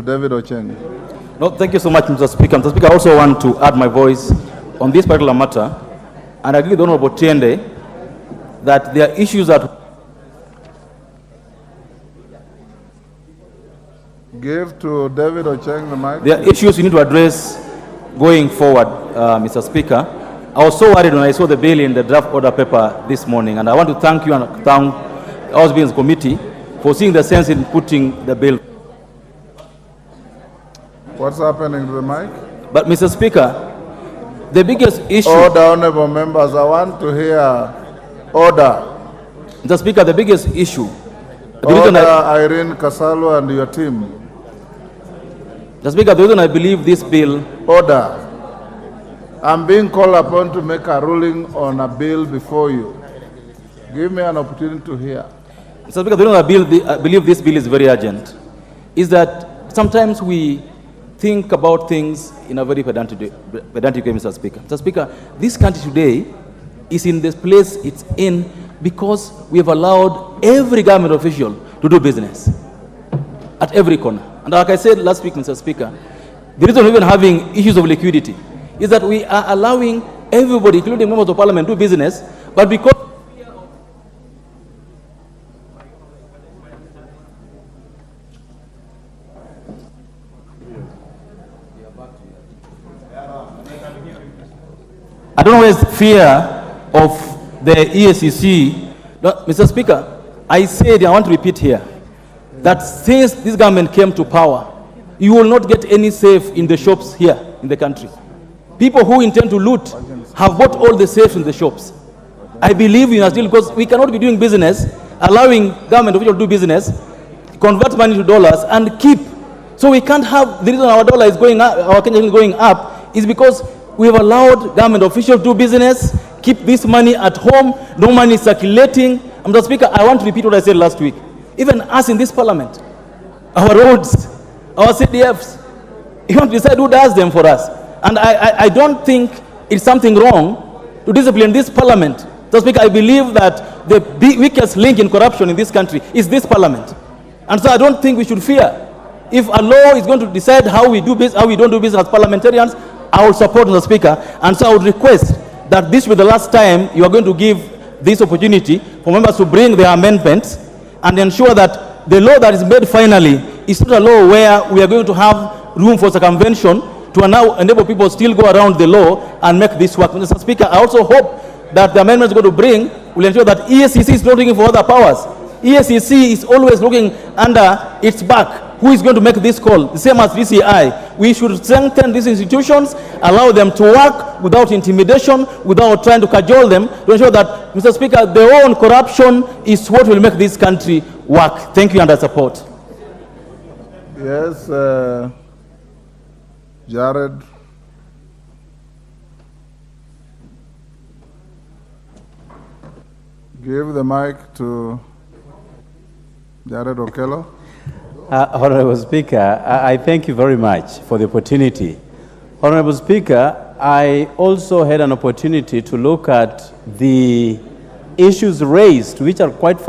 David Ochieng. No, thank you so much, Mr. Speaker. Mr. Speaker, I also want to add my voice on this particular matter, and I agree with Honorable Tiende that there are issues that Give to David Ochieng the mic. there are issues we need to address going forward, Mr. Speaker. I was so worried when I saw the bill in the draft order paper this morning, and I want to thank you and thank the House Bills Committee for seeing the sense in putting the bill. What's happening to the mic? But, Mr. Speaker, the biggest issue... Order, honorable members. I want to hear order. Mr. Speaker, the biggest issue... Order, Irene Kasalu and your team. Mr. Speaker, the reason I believe this bill... Order. I'm being called upon to make a ruling on a bill before you. Give me an opportunity to hear. Mr. Speaker, the reason I believe this bill is very urgent is that sometimes we think about things in a very pedantic way, Mr. Speaker. Mr. Speaker, this country today is in this place it's in because we have allowed every government official to do business at every corner. And like I said last week, Mr. Speaker, the reason we're even having issues of liquidity is that we are allowing everybody, including members of parliament, to do business, but because I don't know where's fear of the EACC. No, Mr. Speaker, I said, I want to repeat here, that since this government came to power, you will not get any safe in the shops here in the country. People who intend to loot have bought all the safes in the shops. I believe in us still because we cannot be doing business, allowing government officials to do business, convert money to dollars and keep. So we can't have, the reason our dollar is going up, our Kenya is going up, is because we have allowed government officials to do business, keep this money at home, no money circulating. Mr. Speaker, I want to repeat what I said last week. Even us in this parliament, our roads, our CDFs, you want to decide who does them for us. And I don't think it's something wrong to discipline this parliament. Mr. Speaker, I believe that the weakest link in corruption in this country is this parliament. And so I don't think we should fear. If a law is going to decide how we do business, how we don't do business as parliamentarians, I will support the Speaker. And so I would request that this will be the last time you are going to give this opportunity for members to bring their amendments and ensure that the law that is made finally is not a law where we are going to have room for circumvention to now enable people to still go around the law and make this work. Mr. Speaker, I also hope that the amendments going to bring will ensure that EACC is not looking for other powers. EACC is always looking under its back. Who is going to make this call? The same as VCI. We should strengthen these institutions, allow them to work without intimidation, without trying to cajole them, to ensure that, Mr. Speaker, their own corruption is what will make this country work. Thank you and I support. Yes, Jared. Give the mic to Jared Okello. Honorable Speaker, I thank you very much for the opportunity. Honorable Speaker, I also had an opportunity to look at the issues raised, which are quite